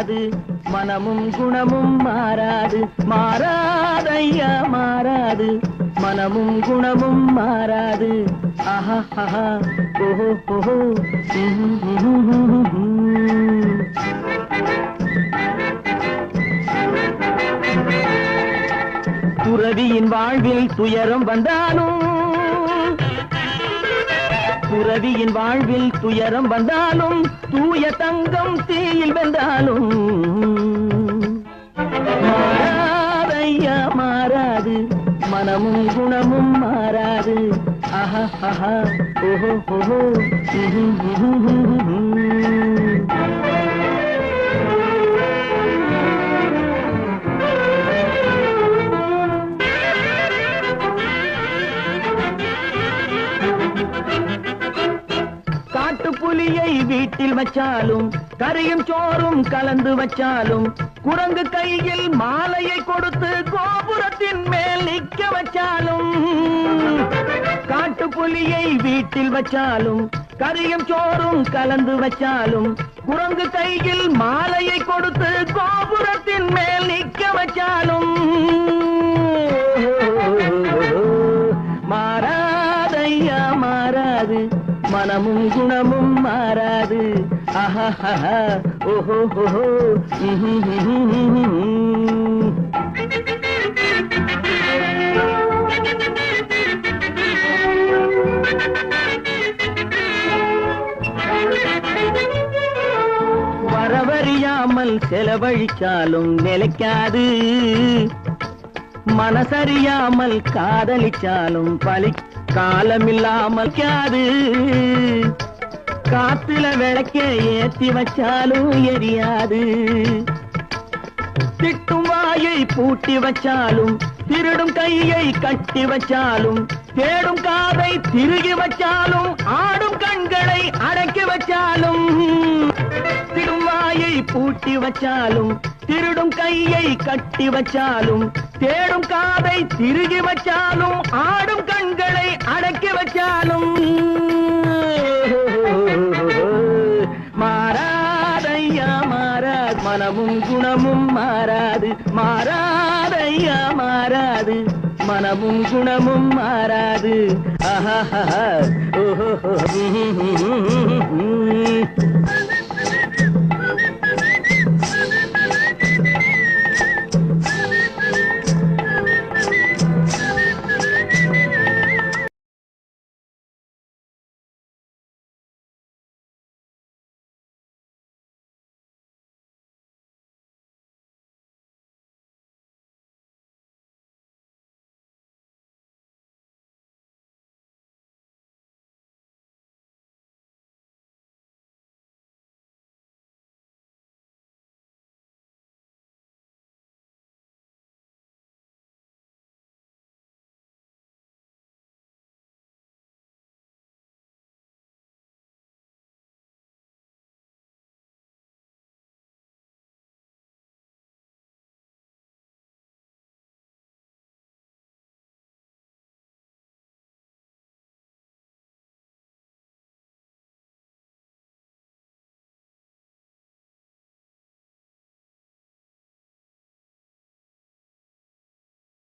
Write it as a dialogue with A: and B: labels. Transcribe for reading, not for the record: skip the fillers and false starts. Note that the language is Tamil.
A: மாறாது மனமும் குணமும் மாறாது மாறாதையா மாறாது மனமும் குணமும் மாறாது ஆஹா ஆஹா ஓஹோ ஓஹோ துறவியின் வாழ்வில் துயரம் வந்தாலும் துறவியின் வாழ்வில் துயரம் வந்தாலும் தூய தங்கம் தீயில் வென்றாலும் மாறாதையா மாறாது மனமும் குணமும் மாறாது ஆஹா ஆஹா ஓஹோ ஓஹோ புலியை வீட்டில் வச்சாலும் கறியும் சோறும் கலந்து வச்சாலும் குரங்கு கையில் மாலையை கொடுத்து கோபுரத்தின் மேல் நிற்க வச்சாலும் காட்டு புலியை வீட்டில் வச்சாலும் கறியும் சோறும் கலந்து வச்சாலும் குரங்கு கையில் மாலையை கொடுத்து கோபுரத்தின் மேல் நிற்க வச்சாலும் மாறாதையா மாறாது மனமும் குணமும் மாறாது ஆஹா ஆஹா ஓஹோ ஓஹோ வரவறியாமல் செலவழிச்சாலும் நிலைக்காது மனசறியாமல் காதலிச்சாலும் பலி காலமில்லாமல் காது காத்துல விளக்க ஏத்தி வச்சாலும் எரியாது திட்டும் வாயை பூட்டி வச்சாலும் திருடும் கையை கட்டி வச்சாலும் தேடும் காதை திருகி வச்சாலும் ஆடும் கண்களை அடக்கி வச்சாலும் திடும் வாயை பூட்டி வச்சாலும் திருடும் கையை கட்டி வச்சாலும் தேடும் காதை திருகி வச்சாலும் ஆடும் கண்களை அடக்கி வச்சாலும் மாறாதையா மாறாது மனமும் குணமும் மாறாது மாறாதையா மாறாது மனமும் குணமும் மாறாது ஆஹா ஓஹோ